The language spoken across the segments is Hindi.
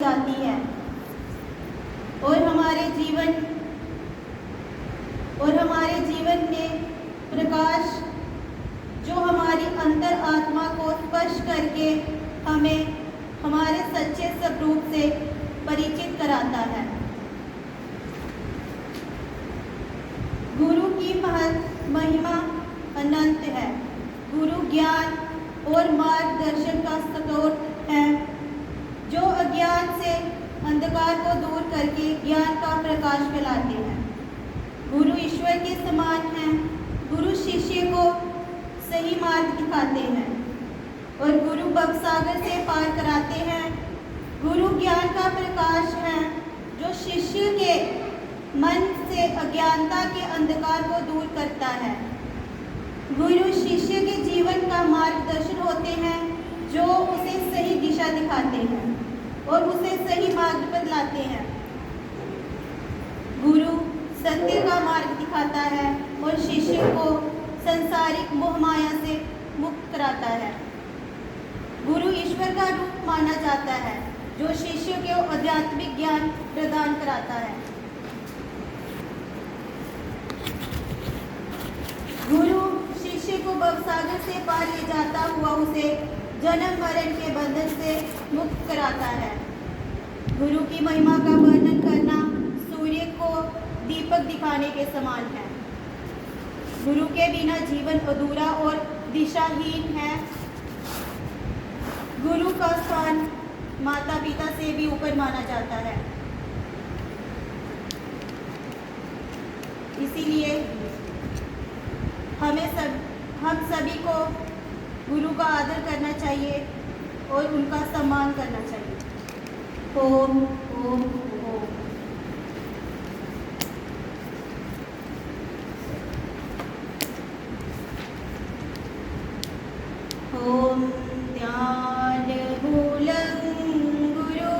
जाती है और हमारे जीवन में प्रकाश जो हमारी अंतर आत्मा को स्पर्श करके हमें हमारे सच्चे स्वरूप से परिचित कराता है। गुरु की महिमा अनंत है। गुरु ज्ञान और मार्गदर्शन का स्रोत है जो अज्ञान से अंधकार को दूर करके ज्ञान का प्रकाश फैलाते हैं। गुरु ईश्वर के समान हैं। गुरु शिष्य को सही मार्ग दिखाते हैं और गुरु भवसागर से पार कराते हैं। गुरु ज्ञान का प्रकाश है जो शिष्य के मन से अज्ञानता के अंधकार को दूर करता है। गुरु शिष्य के जीवन का मार्गदर्शन होते हैं जो उसे सही दिशा दिखाते हैं और उसे सही मार्ग पर लाते हैं। गुरु सत्य का मार्ग दिखाता है और शिष्य को संसारिक मोह माया से मुक्त कराता है। गुरु ईश्वर का रूप माना जाता है जो शिष्य को आध्यात्मिक ज्ञान प्रदान कराता है। गुरु शिष्य को भवसागर से पार ले जाता हुआ उसे जन्म मरण के बंधन से मुक्त कराता है। गुरु की महिमा का वर्णन करना सूर्य को दीपक दिखाने के समान है। गुरु के बिना जीवन अधूरा और दिशाहीन है। गुरु का स्थान माता पिता से भी ऊपर माना जाता है। इसीलिए हम सभी को गुरु का आदर करना चाहिए और उनका सम्मान करना चाहिए। ओम ओम ओम। ओम ध्यान मूलं गुरु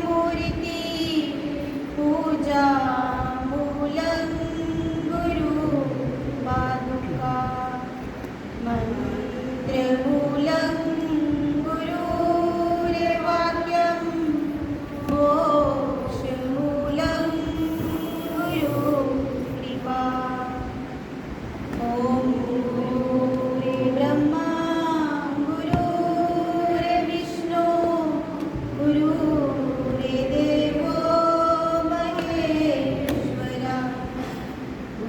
मूर्ति पूजा मूलं गुरु पादुका मंत्रमूलं गुरुर्वाक्यं मोक्षमूलं गुरुकृपा। ॐ गुरुर्ब्रह्मा गुरुर्विष्णु गुरुर्देवो महेश्वरा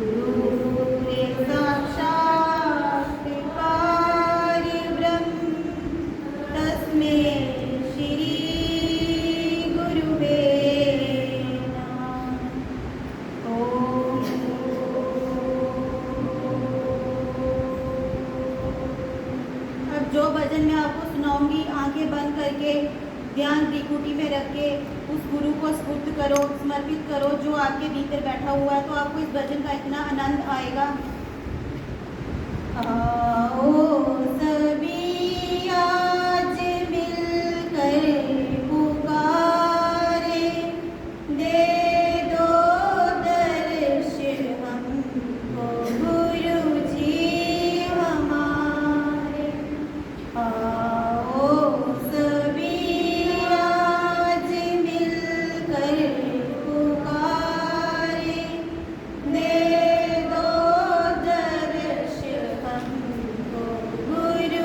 गुरुर्साक्षात् परब्रह्म तस्मै श्री गुरुवे नमः। ओम। अब जो भजन मैं आपको सुनाऊंगी आंखें बंद करके ध्यान त्रिकुटी में रख के उस गुरु को स्फूर्त करो, समर्पित करो जो आपके भीतर बैठा हुआ है, तो आपको इस भजन का इतना आनंद आएगा। आओ सभी आज मिलकर पुकारे, दे दो दर्श हमको गुरु जी हमारे। आओ सभी आज मिलकर पुकारे, दे दो दर्श हमको गुरु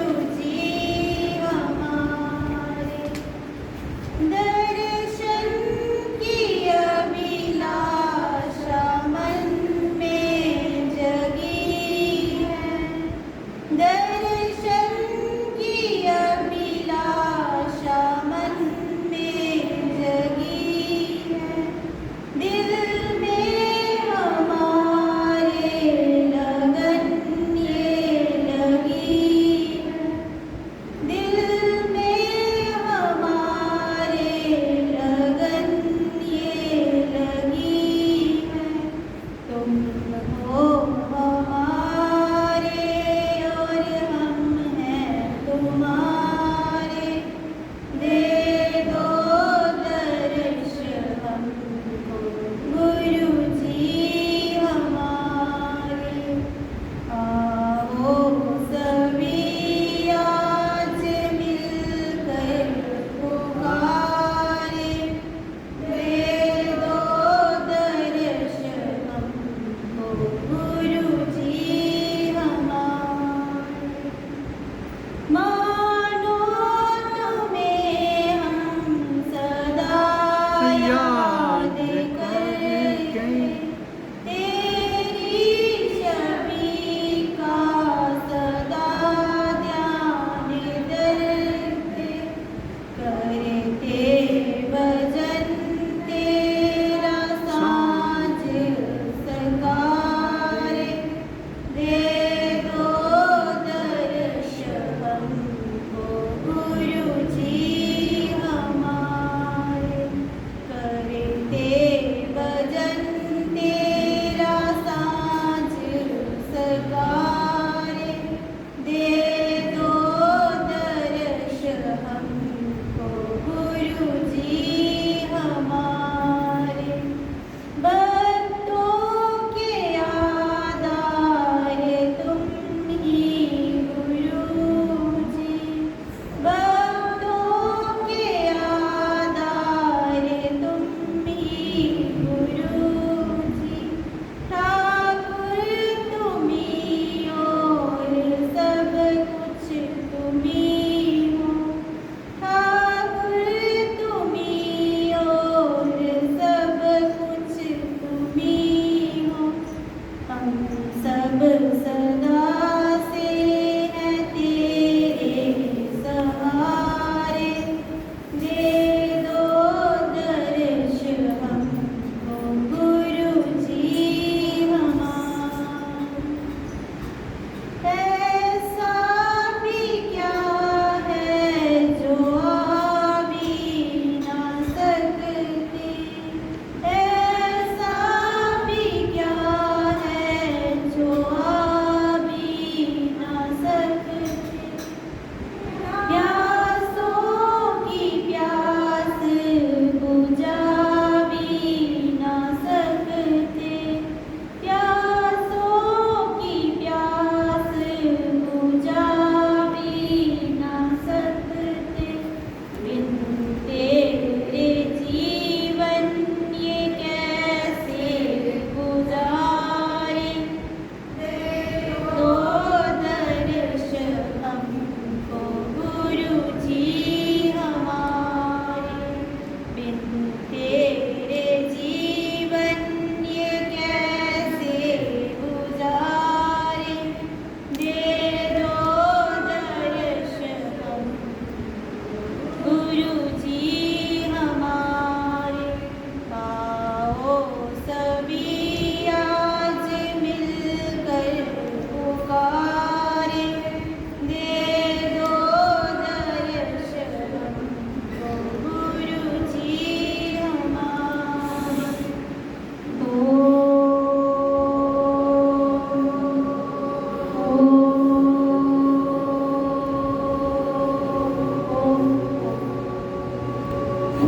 तो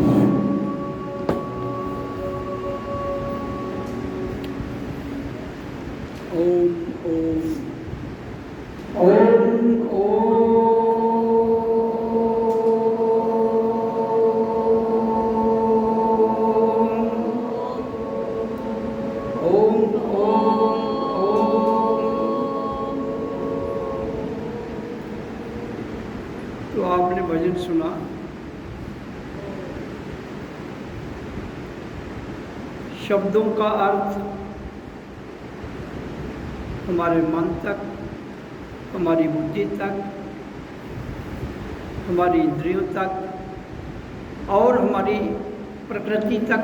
आपने भजन सुना। शब्दों का अर्थ हमारे मन तक, हमारी बुद्धि तक, हमारी इंद्रियों तक और हमारी प्रकृति तक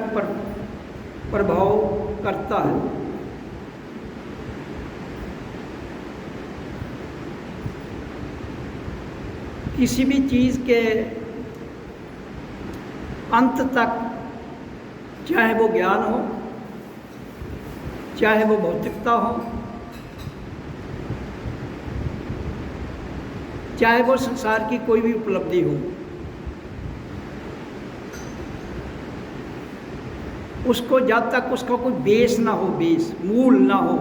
प्रभाव करता है। किसी भी चीज़ के अंत तक, चाहे वो ज्ञान हो, चाहे वो भौतिकता हो, चाहे वो संसार की कोई भी उपलब्धि हो, उसको जब तक उसका कोई बेस ना हो, बेस मूल ना हो,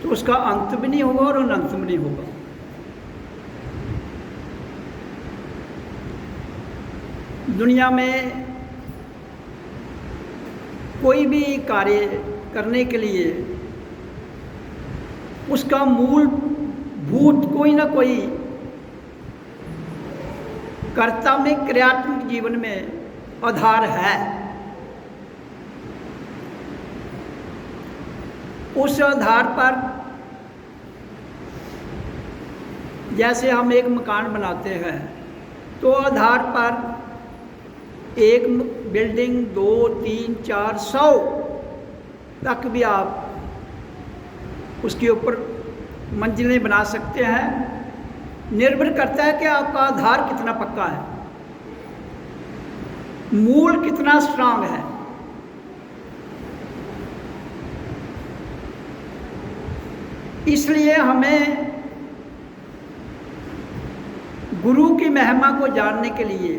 तो उसका अंत भी नहीं होगा और अनंत भी नहीं होगा। दुनिया में कोई भी कार्य करने के लिए उसका मूलभूत कोई ना कोई कर्ता में, क्रियात्मक जीवन में आधार है। उस आधार पर जैसे हम एक मकान बनाते हैं तो आधार पर एक बिल्डिंग 2, 3, 4, 100 तक भी आप उसके ऊपर मंजिलें बना सकते हैं। निर्भर करता है कि आपका आधार कितना पक्का है, मूल कितना स्ट्रांग है। इसलिए हमें गुरु की महिमा को जानने के लिए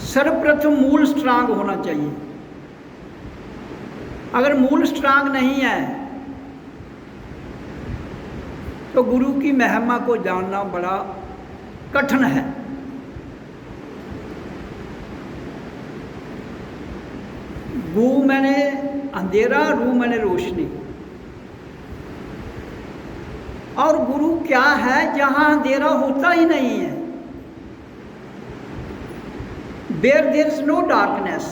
सर्वप्रथम मूल स्ट्रांग होना चाहिए। अगर मूल स्ट्रांग नहीं है तो गुरु की महिमा को जानना बड़ा कठिन है। गु मैंने अंधेरा, रू मैंने रोशनी। और गुरु क्या है जहां अंधेरा होता ही नहीं है, where there is no darkness।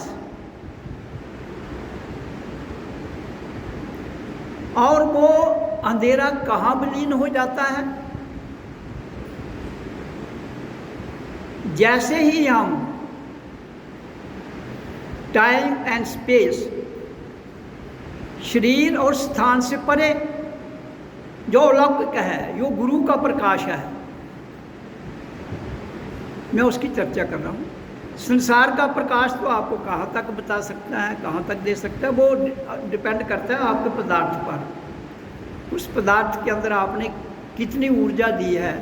और वो अंधेरा कहाँ विलीन हो जाता है? जैसे ही हम टाइम एंड स्पेस, शरीर और स्थान से परे जो अलौकिक है, जो गुरु का प्रकाश है, मैं उसकी चर्चा कर रहा हूँ। संसार का प्रकाश तो आपको कहाँ तक बता सकता है, कहाँ तक दे सकता है, वो डिपेंड करता है आपके पदार्थ पर। उस पदार्थ के अंदर आपने कितनी ऊर्जा दी है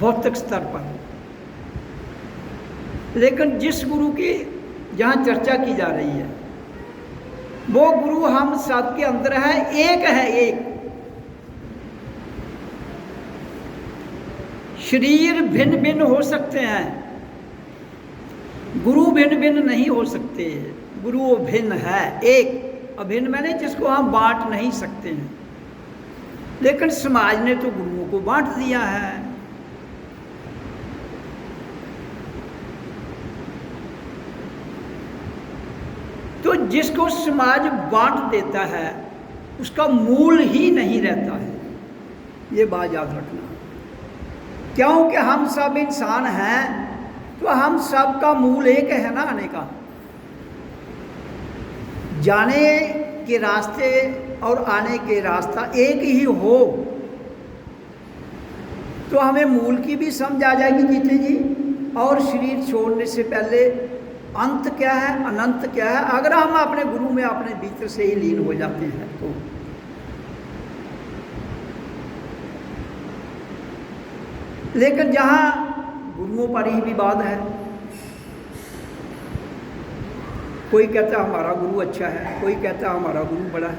भौतिक स्तर पर। लेकिन जिस गुरु की जहाँ चर्चा की जा रही है, वो गुरु हम सबके अंदर है, एक है, एक। शरीर भिन्न भिन्न हो सकते हैं, गुरु भिन्न भिन्न नहीं हो सकते। गुरु भिन्न है, एक। अभिन्न मैंने जिसको हम बांट नहीं सकते हैं। लेकिन समाज ने तो गुरुओं को बांट दिया है। तो जिसको समाज बांट देता है उसका मूल ही नहीं रहता है, ये बात याद रखना। क्योंकि हम सब इंसान हैं तो हम सब का मूल एक है ना, आने का। जाने के रास्ते और आने के रास्ता एक ही हो तो हमें मूल की भी समझ आ जाएगी जीते जी, और शरीर छोड़ने से पहले अंत क्या है, अनंत क्या है, अगर हम अपने गुरु में अपने भीतर से ही लीन हो जाते हैं तो। लेकिन जहाँ गुरुओं पर ही विवाद है, कोई कहता है हमारा गुरु अच्छा है, कोई कहता है हमारा गुरु बड़ा है।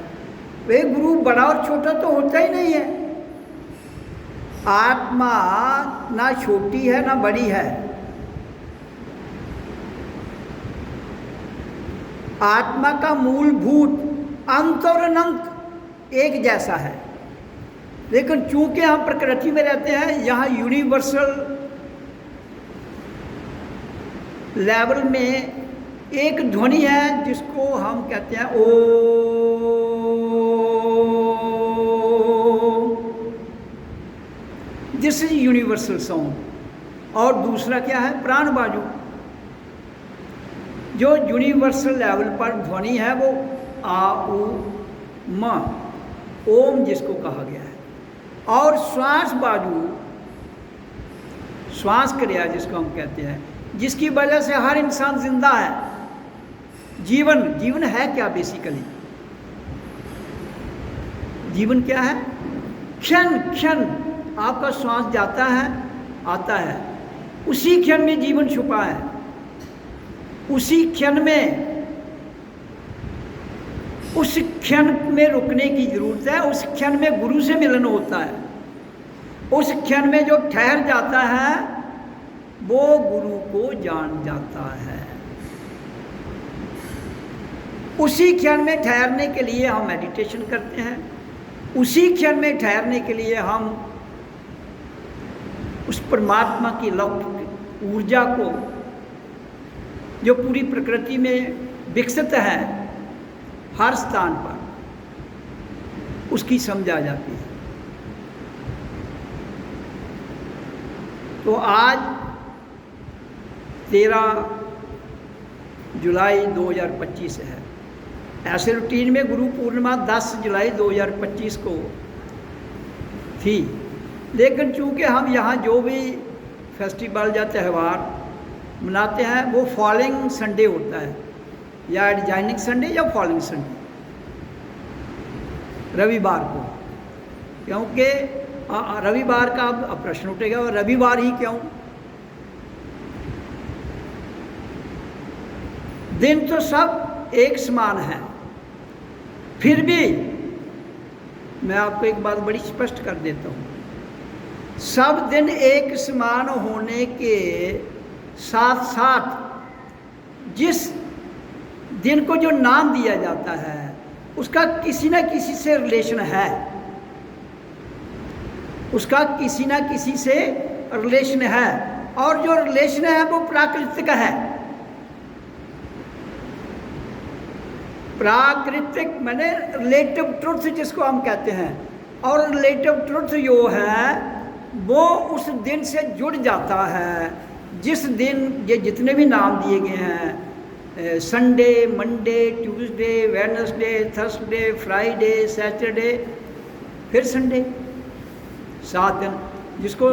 वे गुरु बड़ा और छोटा तो होता ही नहीं है। आत्मा ना छोटी है ना बड़ी है, आत्मा का मूलभूत अंत और अनंत एक जैसा है। लेकिन चूंकि हम प्रकृति में रहते हैं, यहाँ यूनिवर्सल लेवल में एक ध्वनि है जिसको हम कहते हैं Om. This is universal sound. और दूसरा क्या है? प्राण वायु। जो यूनिवर्सल लेवल पर ध्वनि है वो आ उ म, ओम जिसको कहा गया है। और श्वास वायु, श्वास क्रिया जिसको हम कहते हैं, जिसकी वजह से हर इंसान जिंदा है। जीवन, जीवन है क्या बेसिकली? जीवन क्या है? क्षण क्षण आपका श्वास जाता है आता है, उसी क्षण में जीवन छुपा है। उसी क्षण में, उस क्षण में रुकने की जरूरत है। उस क्षण में गुरु से मिलन होता है। उस क्षण में जो ठहर जाता है वो गुरु को जान जाता है। उसी क्षण में ठहरने के लिए हम मेडिटेशन करते हैं। उसी क्षण में ठहरने के लिए हम उस परमात्मा की लौकिक ऊर्जा को, जो पूरी प्रकृति में विकसित है हर स्थान पर, उसकी समझ आ जाती है। तो आज 13 जुलाई 2025 है। ऐसे रूटीन में गुरु पूर्णिमा 10 जुलाई 2025 को थी, लेकिन चूंकि हम यहाँ जो भी फेस्टिवल या त्यौहार मनाते हैं वो फॉलिंग संडे होता है, या एडजाइनिंग संडे या फॉलिंग संडे, रविवार को। क्योंकि रविवार का अब प्रश्न उठेगा, और रविवार ही क्यों? दिन तो सब एक समान है, फिर भी मैं आपको एक बात बड़ी स्पष्ट कर देता हूँ। सब दिन एक समान होने के साथ साथ जिस दिन को जो नाम दिया जाता है उसका किसी न किसी से रिलेशन है, उसका किसी न किसी से रिलेशन है। और जो रिलेशन है वो प्राकृतिक है। प्राकृतिक माने रिलेटिव ट्रुथ जिसको हम कहते हैं। और रिलेटिव ट्रुथ जो है वो उस दिन से जुड़ जाता है जिस दिन ये जितने भी नाम दिए गए हैं, Sunday, Monday, Tuesday, Wednesday, Thursday, Friday, Saturday, फिर संडे, 7 दिन, जिसको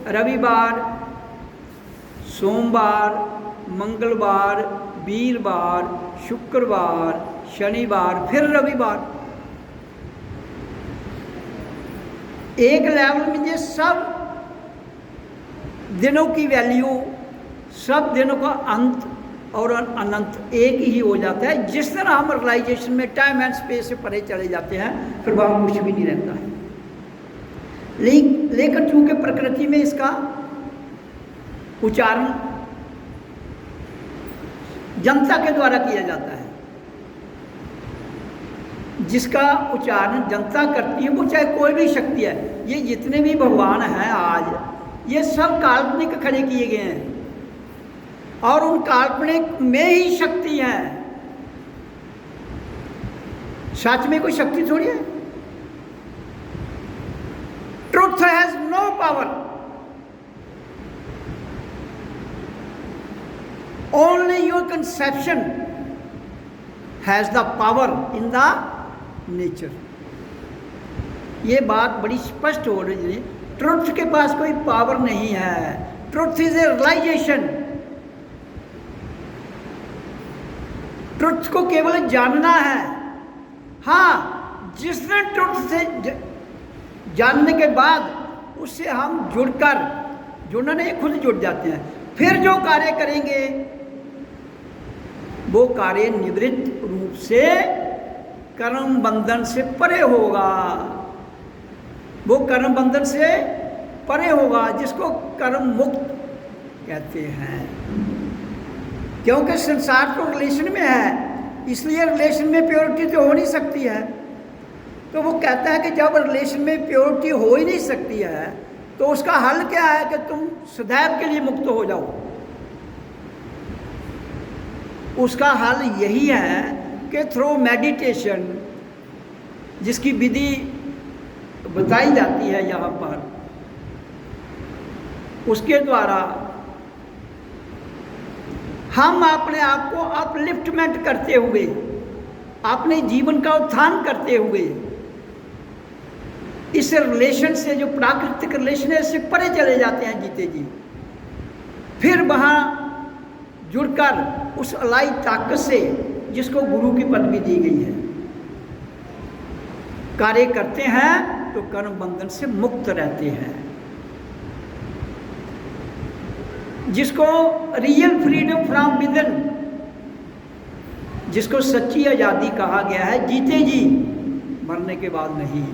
रविवार, सोमवार, मंगलवार, वीरवार, शुक्रवार, शनिवार, फिर रविवार। एक लेवल में ये सब दिनों की वैल्यू, सब दिनों का अंत और अनंत एक ही हो जाता है। जिस तरह हम रियलाइजेशन में टाइम एंड स्पेस से परे चले जाते हैं, फिर वहाँ कुछ भी नहीं रहता है। लेकिन चूंकि प्रकृति में इसका उच्चारण जनता के द्वारा किया जाता है, जिसका उच्चारण जनता करती है, वो चाहे कोई भी शक्ति है। ये जितने भी भगवान हैं आज, ये सब काल्पनिक खड़े किए गए हैं, और उन काल्पनिक में ही शक्ति है। सच में कोई शक्ति थोड़ी है। Truth has no power, only your conception has the power in the nature. ये बात बड़ी स्पष्ट हो रही है। ट्रुथ के पास कोई पावर नहीं है। Truth is a realisation. Truth को केवल जानना है। हाँ, जिसने ट्रुथ से जानने के बाद उससे हम जुड़कर जुड़ना नहीं, खुद जुड़ जाते हैं। फिर जो कार्य करेंगे वो कार्य निवृत्त रूप से कर्म बंधन से परे होगा। वो कर्म बंधन से परे होगा, जिसको कर्म मुक्त कहते हैं। क्योंकि संसार तो रिलेशन में है, इसलिए रिलेशन में प्योरिटी तो हो नहीं सकती है। तो वो कहता है कि जब रिलेशन में प्योरिटी हो ही नहीं सकती है तो उसका हल क्या है कि तुम सदैव के लिए मुक्त हो जाओ। उसका हल यही है कि थ्रू मेडिटेशन, जिसकी विधि बताई जाती है यहाँ पर, उसके द्वारा हम अपने आप को अपलिफ्टमेंट करते हुए, अपने जीवन का उत्थान करते हुए इस रिलेशन से, जो प्राकृतिक रिलेशन है, इससे परे चले जाते हैं जीते जी। फिर वहाँ जुड़कर उस अलाई ताकत से, जिसको गुरु की पदवी दी गई है, कार्य करते हैं तो कर्म बंधन से मुक्त रहते हैं। जिसको रियल फ्रीडम फ्रॉम विदन, जिसको सच्ची आज़ादी कहा गया है, जीते जी, मरने के बाद नहीं।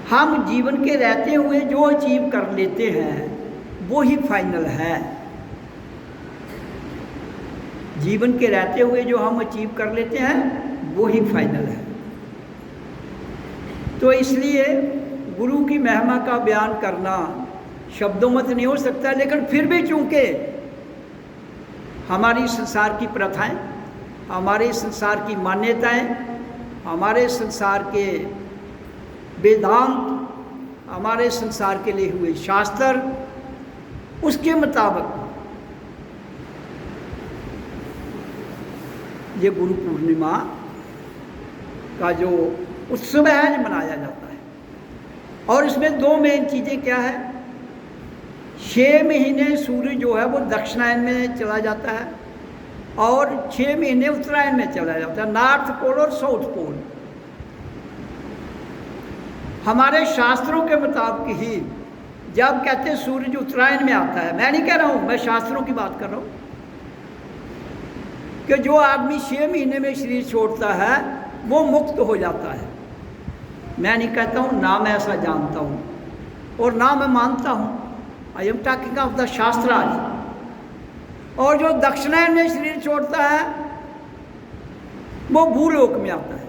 हम जीवन के रहते हुए जो अचीव कर लेते हैं वो ही फाइनल है। जीवन के रहते हुए जो हम अचीव कर लेते हैं वो ही फाइनल है। तो इसलिए गुरु की महिमा का बयान करना शब्दों में तो नहीं हो सकता, लेकिन फिर भी चूंकि हमारी संसार की प्रथाएं, हमारे संसार की मान्यताएं, हमारे संसार के वेदांत, हमारे संसार के लिए हुए शास्त्र, उसके मुताबिक ये गुरु पूर्णिमा का जो उत्सव है जो मनाया जाता है। और इसमें दो मेन चीज़ें क्या है, 6 महीने सूर्य जो है वो दक्षिणायन में चला जाता है और 6 महीने उत्तरायण में चला जाता है, नॉर्थ पोल और साउथ पोल। हमारे शास्त्रों के मुताबिक ही जब कहते हैं सूरज उत्तरायण में आता है, मैं नहीं कह रहा हूँ, मैं शास्त्रों की बात कर रहा हूँ, कि जो आदमी 6 महीने में शरीर छोड़ता है वो मुक्त हो जाता है। मैं नहीं कहता हूँ, ना मैं ऐसा जानता हूँ और ना मैं मानता हूँ। I am talking of the shastras. और जो दक्षिणायन में शरीर छोड़ता है वो भूलोक में आता है।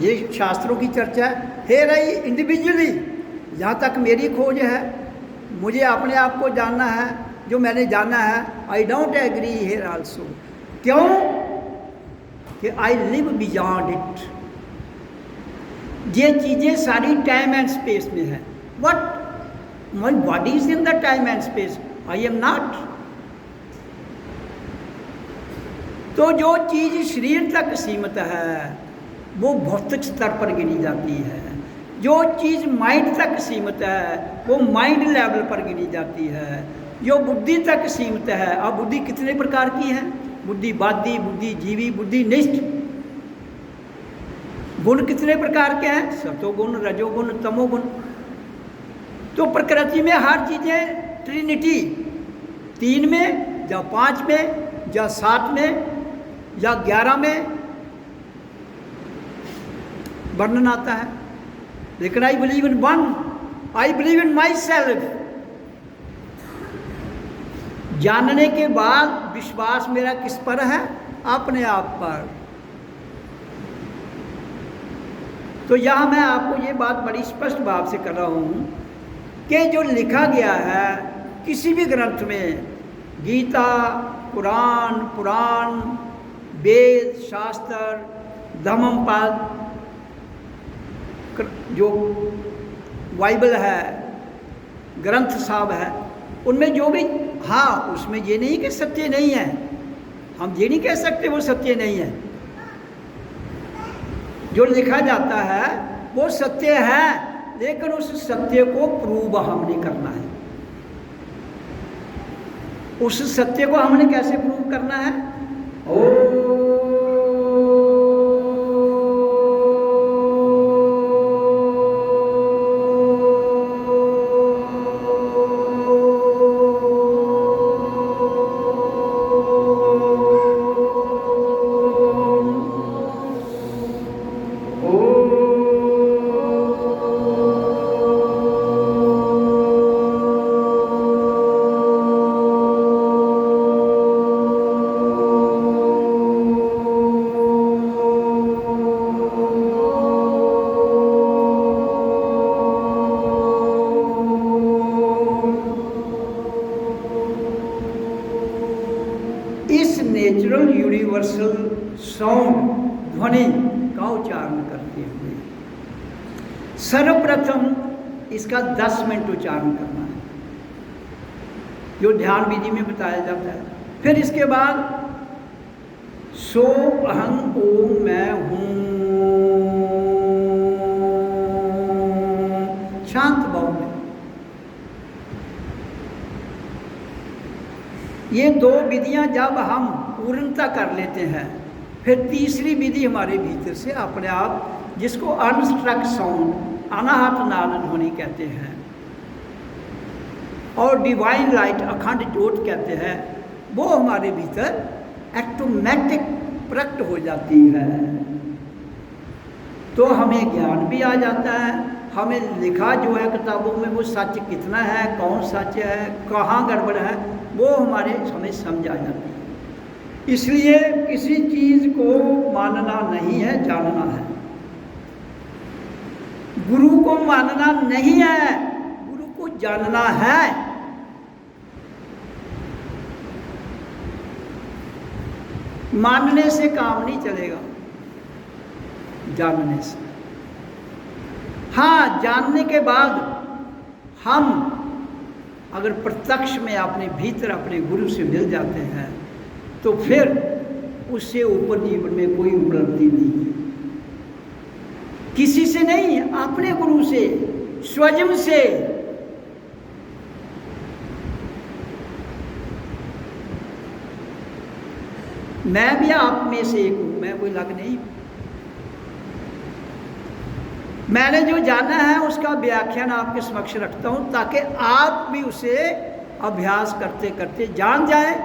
ये शास्त्रों की चर्चा है। हे रही इंडिविजुअली, जहाँ तक मेरी खोज है, मुझे अपने आप को जानना है, जो मैंने जाना है, I don't agree here also. क्यों? कि आई लिव बियॉन्ड इट। ये चीज़ें सारी टाइम एंड स्पेस में है। What my body is in the time and space, I am not. तो जो चीज़ शरीर तक सीमित है वो भौतिक स्तर पर गिनी जाती है, जो चीज़ माइंड तक सीमित है वो माइंड लेवल पर गिनी जाती है, जो बुद्धि तक सीमित है। अब बुद्धि कितने प्रकार की है? बुद्धिवादी, बुद्धिजीवी, बुद्धिनिष्ठ। गुण कितने प्रकार के हैं? सतोगुण, रजोगुण, तमोगुण। तो प्रकृति में हर चीज़ें ट्रिनिटी, 3 में या 5 में या 7 में या 11 में वर्णन आता है। लेकिन I believe in one, I believe in my self. जानने के बाद विश्वास मेरा किस पर है? अपने आप पर। तो यहाँ मैं आपको ये बात बड़ी स्पष्ट भाव से कर रहा हूँ कि जो लिखा गया है किसी भी ग्रंथ में, गीता, कुरान, पुराण, वेद, शास्त्र, धम्मपद, जो बाइबल है, ग्रंथ साहब है, उनमें जो भी, हाँ, उसमें ये नहीं कि सत्य नहीं है, हम ये नहीं कह सकते वो सत्य नहीं है। जो लिखा जाता है वो सत्य है, लेकिन उस सत्य को प्रूव हमने करना है। उस सत्य को हमने कैसे प्रूव करना है? यूनिवर्सल साउंड ध्वनि का उच्चारण करते हुए सर्वप्रथम इसका 10 मिनट उच्चारण करना है, जो ध्यान विधि में बताया जाता है। फिर इसके बाद सो अहं ओम मैं हूँ, शांत भाव में। ये 2 विधियां जब हम पूर्णता कर लेते हैं, फिर तीसरी विधि हमारे भीतर से अपने आप, जिसको अनस्ट्रक साउंड, अनाहत नाद ध्वनि कहते हैं, और डिवाइन लाइट, अखंड ज्योत कहते हैं, वो हमारे भीतर ऑटोमेटिक प्रकट हो जाती है। तो हमें ज्ञान भी आ जाता है, हमें लिखा जो है किताबों में वो सच कितना है, कौन सच है, कहाँ गड़बड़ है, वो हमें समझ आ जाती है। इसलिए किसी चीज़ को मानना नहीं है, जानना है। गुरु को मानना नहीं है, गुरु को जानना है। मानने से काम नहीं चलेगा, जानने से। हाँ, जानने के बाद हम अगर प्रत्यक्ष में अपने भीतर अपने गुरु से मिल जाते हैं, तो फिर उससे ऊपर जीवन में कोई उपलब्धि नहीं है। किसी से नहीं, अपने गुरु से, स्वयं से। मैं भी आप में से एक हूं, मैं कोई अलग नहीं। मैंने जो जाना है उसका व्याख्यान आपके समक्ष रखता हूं, ताकि आप भी उसे अभ्यास करते करते जान जाएं।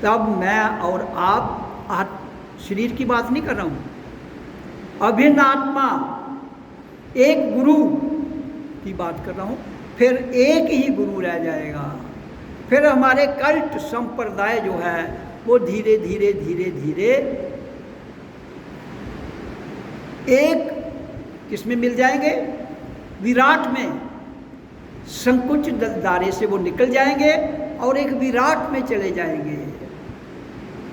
तब मैं और आप शरीर की बात नहीं कर रहा हूं, अभिन्न आत्मा एक गुरु की बात कर रहा हूं। फिर एक ही गुरु रह जाएगा। फिर हमारे कल्ट संप्रदाय जो है वो धीरे धीरे धीरे धीरे एक किसमें मिल जाएंगे, विराट में। संकुच दायरे से वो निकल जाएंगे और एक विराट में चले जाएंगे।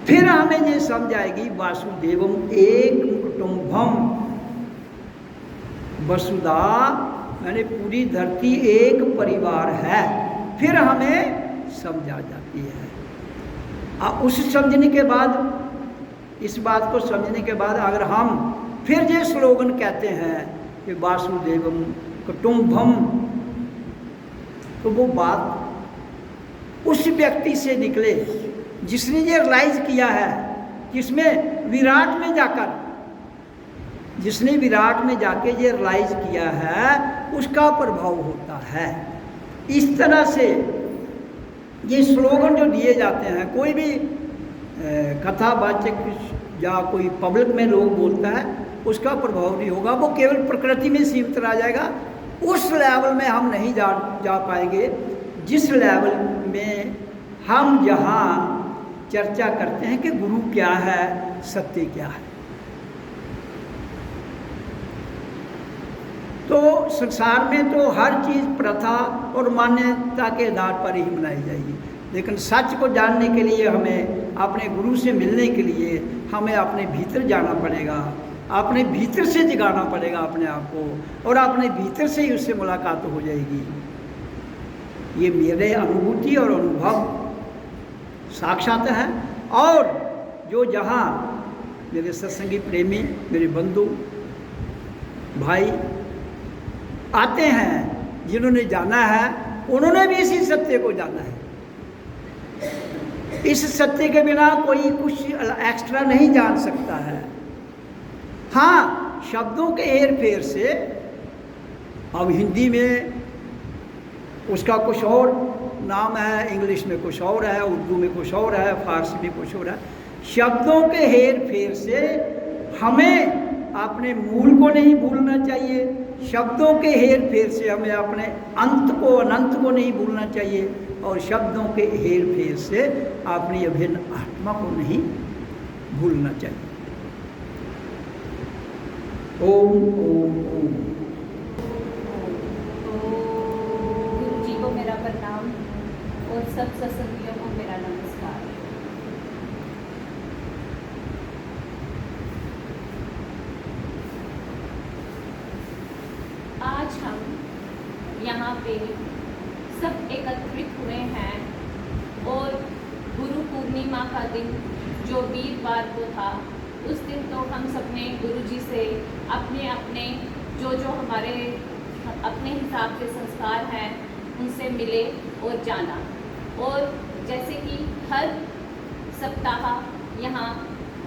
फिर हमें ये समझ आएगी वासुदेवम एक कुटुंबम, वसुधा यानी पूरी धरती एक परिवार है। फिर हमें समझ आ जाती है। उस समझने के बाद, इस बात को समझने के बाद अगर हम फिर ये स्लोगन कहते हैं कि वासुदेवम कुटुंबम, तो वो बात उस व्यक्ति से निकले जिसने ये रियलाइज किया है, जिसमें विराट में जाकर, जिसने विराट में जाके ये रियलाइज किया है, उसका प्रभाव होता है। इस तरह से ये स्लोगन जो दिए जाते हैं, कोई भी कथावाचक या कोई पब्लिक में लोग बोलता है, उसका प्रभाव नहीं होगा। वो केवल प्रकृति में सीमित रह जाएगा। उस लेवल में हम नहीं जा पाएंगे जिस लेवल में हम जहाँ चर्चा करते हैं कि गुरु क्या है, सत्य क्या है। तो संसार में तो हर चीज़ प्रथा और मान्यता के आधार पर ही मनाई जाएगी, लेकिन सच को जानने के लिए हमें अपने गुरु से मिलने के लिए हमें अपने भीतर जाना पड़ेगा, अपने भीतर से जगाना पड़ेगा अपने आप को, और अपने भीतर से ही उससे मुलाकात हो जाएगी। ये मेरे अनुभूति और अनुभव साक्षात है। और जो जहाँ मेरे सत्संगी प्रेमी, मेरे बंधु भाई आते हैं, जिन्होंने जाना है, उन्होंने भी इसी सत्य को जाना है। इस सत्य के बिना कोई कुछ एक्स्ट्रा नहीं जान सकता है। हाँ, शब्दों के हेर फेर से, अब हिंदी में उसका कुछ और नाम है, इंग्लिश में कुछ और है, उर्दू में कुछ और है, फारसी में कुछ और है। शब्दों के हेर फेर से हमें अपने मूल को नहीं भूलना चाहिए, शब्दों के हेर फेर से हमें अपने अंत को, अनंत को नहीं भूलना चाहिए, और शब्दों के हेर फेर से अपनी अभिन्न आत्मा को नहीं भूलना चाहिए। ओम ओम ओम। गुरु जी को मेरा प्रणाम और सब सत्संगियों को मेरा नमस्कार। हम यहाँ पे सब एकत्रित हुए हैं और गुरु पूर्णिमा का दिन जो वीरवार को था, उस दिन तो हम सब ने गुरु जी से अपने अपने जो हमारे अपने हिसाब से संस्कार हैं उनसे मिले और जाना। और जैसे कि हर सप्ताह यहाँ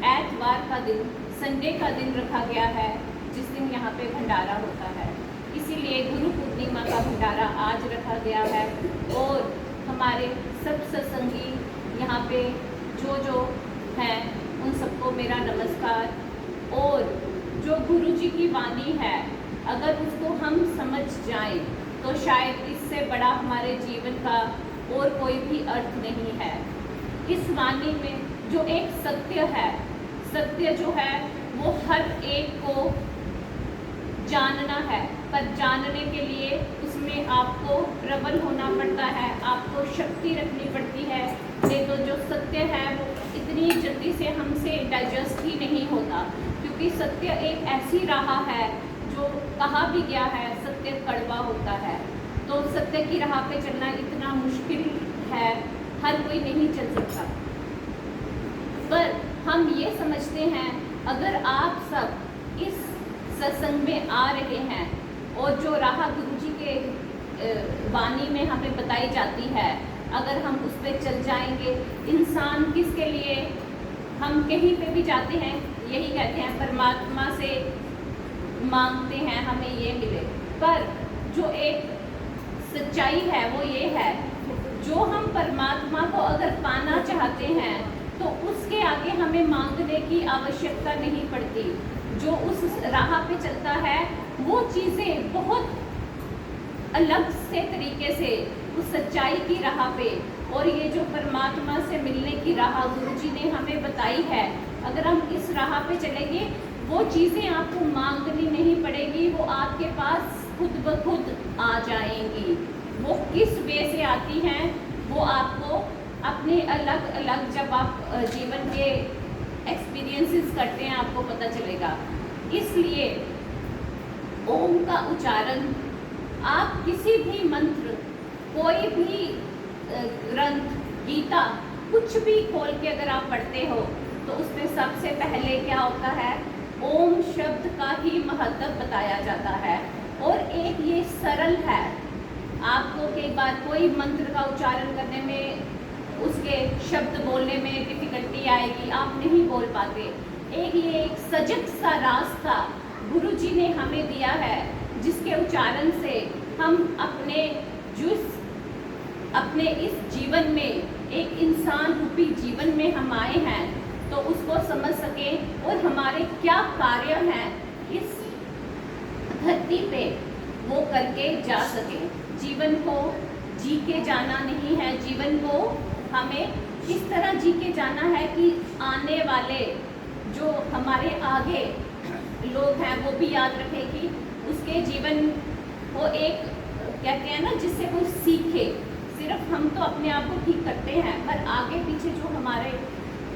एतवार का दिन, संडे का दिन रखा गया है जिस दिन यहाँ पे भंडारा होता है, इसीलिए गुरु पूर्णिमा का भंडारा आज रखा गया है। और हमारे सब सत्संगी यहाँ पे जो हैं उन सबको मेरा नमस्कार। और जो गुरु जी की वाणी है, अगर उसको हम समझ जाएं तो शायद इससे बड़ा हमारे जीवन का और कोई भी अर्थ नहीं है। इस वाणी में जो एक सत्य है, सत्य जो है वो हर एक को जानना है, पर जानने के लिए उसमें आपको प्रबल होना पड़ता है, आपको शक्ति रखनी पड़ती है। नहीं तो जो सत्य है वो इतनी जल्दी से हमसे डाइजेस्ट ही नहीं होता, क्योंकि सत्य एक ऐसी राह है जो कहा भी गया है सत्य कड़वा होता है। तो सत्य की राह पे चलना इतना मुश्किल है, हर कोई नहीं चल सकता। पर हम ये समझते हैं, अगर आप सब इस सत्संग में आ रहे हैं और जो राह गुरु जी के वाणी में हमें बताई जाती है, अगर हम उस पर चल जाएंगे, इंसान किसके लिए, हम कहीं पे भी जाते हैं यही कहते हैं परमात्मा से मांगते हैं हमें ये मिले। पर जो एक सच्चाई है वो ये है, जो हम परमात्मा को अगर पाना चाहते हैं तो उसके आगे हमें मांगने की आवश्यकता नहीं पड़ती। जो उस राह पे चलता है वो चीज़ें बहुत अलग से तरीके से उस सच्चाई की राह पे, और ये जो परमात्मा से मिलने की राह गुरु जी ने हमें बताई है, अगर हम इस राह पे चलेंगे वो चीज़ें आपको मांगनी नहीं पड़ेगी, वो आपके पास खुद ब खुद आ जाएंगी। वो किस वे से आती हैं वो आपको अपने अलग अलग जब आप जीवन के एक्सपीरियंसेस करते हैं आपको पता चलेगा। इसलिए ओम का उच्चारण, आप किसी भी मंत्र, कोई भी ग्रंथ, गीता, कुछ भी खोल के अगर आप पढ़ते हो तो उसमें सबसे पहले क्या होता है, ओम शब्द का ही महत्व बताया जाता है। और एक ये सरल है, आपको कई बार कोई मंत्र का उच्चारण करने में, उसके शब्द बोलने में डिफिकल्टी आएगी, आप नहीं बोल पाते। एक सजग सा रास्ता गुरु जी ने हमें दिया है, जिसके उच्चारण से हम अपने इस जीवन में, एक इंसान रूपी जीवन में हम आए हैं, तो उसको समझ सकें और हमारे क्या कार्य हैं इस धरती पे वो करके जा सकें। जीवन को जी के जाना नहीं है, जीवन को हमें इस तरह जी के जाना है कि आने वाले जो हमारे आगे लोग हैं वो भी याद रखें कि उसके जीवन को एक कहते हैं ना, जिससे वो सीखे। सिर्फ हम तो अपने आप को ठीक करते हैं, पर आगे पीछे जो हमारे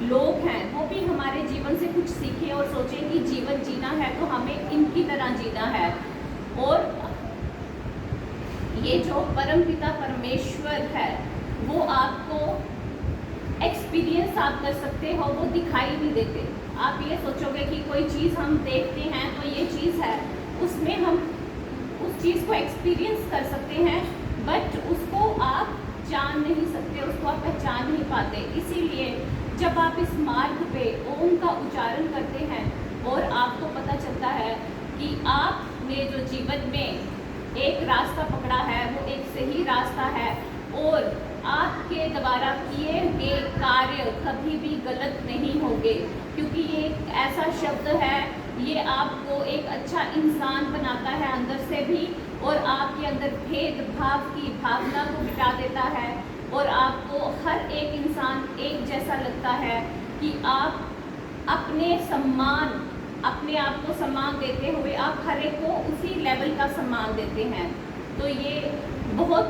लोग हैं वो भी हमारे जीवन से कुछ सीखें और सोचें कि जीवन जीना है तो हमें इनकी तरह जीना है। और ये जो परमपिता परमेश्वर है वो आपको एक्सपीरियंस आप कर सकते हो, वो दिखाई नहीं देते। आप ये सोचोगे कि कोई चीज़ हम देखते हैं तो ये चीज़ है, उसमें हम उस चीज़ को एक्सपीरियंस कर सकते हैं, बट उसको आप जान नहीं सकते, उसको आप पहचान नहीं पाते। इसीलिए जब आप इस मार्ग पे ओम का उच्चारण करते हैं और आपको पता चलता है कि आपने जो जीवन में एक रास्ता पकड़ा है वो एक सही रास्ता है, और आपके द्वारा किए गए कार्य कभी भी गलत नहीं होंगे, क्योंकि ये एक ऐसा शब्द है, ये आपको एक अच्छा इंसान बनाता है अंदर से भी, और आपके अंदर भेदभाव की भावना को मिटा देता है, और आपको हर एक इंसान एक जैसा लगता है कि आप अपने सम्मान, अपने आप को सम्मान देते हुए आप हर एक को उसी लेवल का सम्मान देते हैं। तो ये बहुत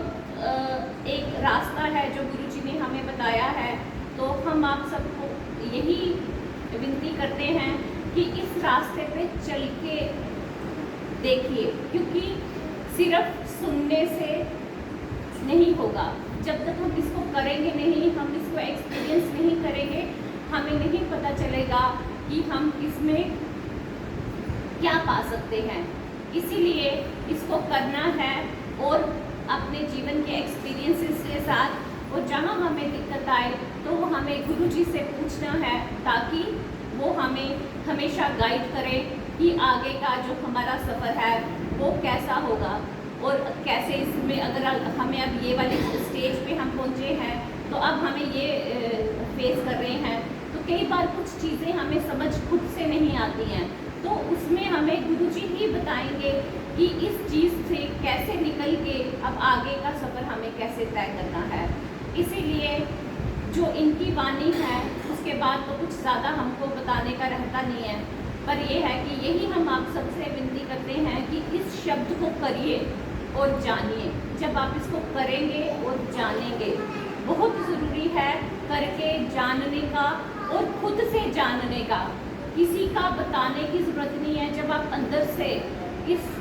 एक रास्ता है जो गुरु जी ने हमें बताया है। तो हम आप सबको यही विनती करते हैं कि इस रास्ते पे चल के देखिए, क्योंकि सिर्फ सुनने से नहीं होगा। जब तक हम इसको करेंगे नहीं, हम इसको एक्सपीरियंस नहीं करेंगे, हमें नहीं पता चलेगा कि हम इसमें क्या पा सकते हैं। इसीलिए इसको करना है और अपने जीवन के एक्सपीरियंसेस के साथ, और जहाँ हमें दिक्कत आए तो वो हमें गुरु जी से पूछना है, ताकि वो हमें हमेशा गाइड करे कि आगे का जो हमारा सफ़र है वो कैसा होगा, और कैसे इसमें अगर हमें अब ये वाले स्टेज पे हम पहुँचे हैं तो अब हमें ये फेस कर रहे हैं, तो कई बार कुछ चीज़ें हमें समझ खुद से नहीं आती हैं, तो उसमें हमें गुरुजी ही बताएंगे कि इस चीज़ से कैसे निकल के अब आगे का सफ़र हमें कैसे तय करना है। इसीलिए जो इनकी वाणी है उसके बाद तो कुछ ज़्यादा हमको बताने का रहता नहीं है, पर यह है कि यही हम आप सबसे विनती करते हैं कि इस शब्द को करिए और जानिए। जब आप इसको करेंगे और जानेंगे, बहुत ज़रूरी है करके जानने का और खुद से जानने का, किसी का बताने की ज़रूरत नहीं है। जब आप अंदर से इस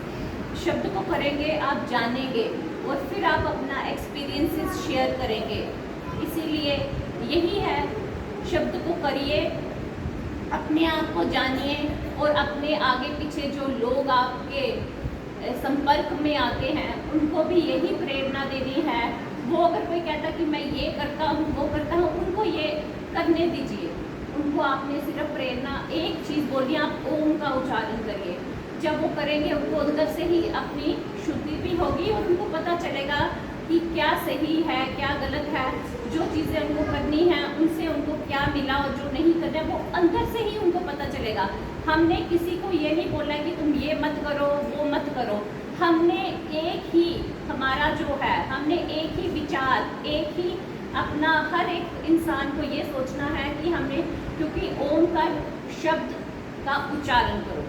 शब्द को करेंगे, आप जानेंगे और फिर आप अपना एक्सपीरियंसेस शेयर करेंगे। इसीलिए यही है, शब्द को करिए, अपने आप को जानिए, और अपने आगे पीछे जो लोग आपके संपर्क में आते हैं उनको भी यही प्रेरणा देनी है। वो अगर कोई कहता कि मैं ये करता हूँ वो करता हूँ, उनको ये करने दीजिए। उनको आपने सिर्फ प्रेरणा एक चीज़ बोली, आप ओम का उच्चारण करिए। जब वो करेंगे उनको अंदर से ही अपनी शुद्धि भी होगी और उनको पता चलेगा कि क्या सही है क्या गलत है। जो चीज़ें उनको करनी है उनसे उनको क्या मिला और जो नहीं करना है वो अंदर से ही उनको पता चलेगा। हमने किसी को ये नहीं बोला कि तुम ये मत करो वो मत करो, हमने एक ही, हमारा जो है, हमने एक ही विचार, एक ही अपना, हर एक इंसान को ये सोचना है कि हमने, क्योंकि ओम का शब्द का उच्चारण करो,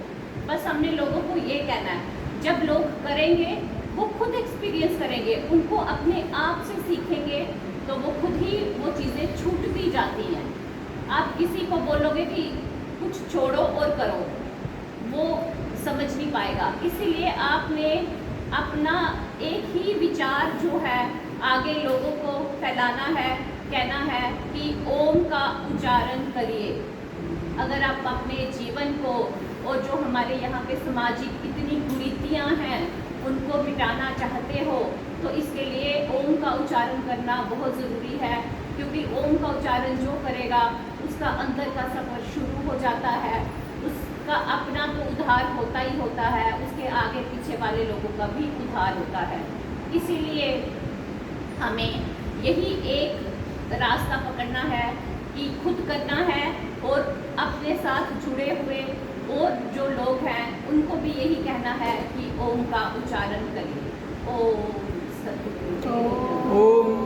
बस हमने लोगों को ये कहना है। जब लोग करेंगे वो खुद एक्सपीरियंस करेंगे, उनको अपने आप से सीखेंगे तो वो खुद ही वो चीज़ें छूटती जाती हैं। आप किसी को बोलोगे कि कुछ छोड़ो और करो, वो समझ नहीं पाएगा। इसीलिए आपने अपना एक ही विचार जो है आगे लोगों को फैलाना है, कहना है कि ओम का उच्चारण करिए। अगर आप अपने जीवन को और जो हमारे यहाँ पे सामाजिक इतनी कुरीतियाँ हैं उनको मिटाना चाहते हो तो इसके लिए ओम का उच्चारण करना बहुत ज़रूरी है, क्योंकि ओम का उच्चारण जो करेगा उसका अंदर का सफ़र शुरू हो जाता है, उसका अपना तो उद्धार होता ही होता है, उसके आगे पीछे वाले लोगों का भी उद्धार होता है। इसीलिए हमें यही एक रास्ता पकड़ना है कि खुद करना है और अपने साथ जुड़े हुए और जो लोग हैं उनको भी यही कहना है कि ओम का उच्चारण करिए। ओम सतगुरु। ओम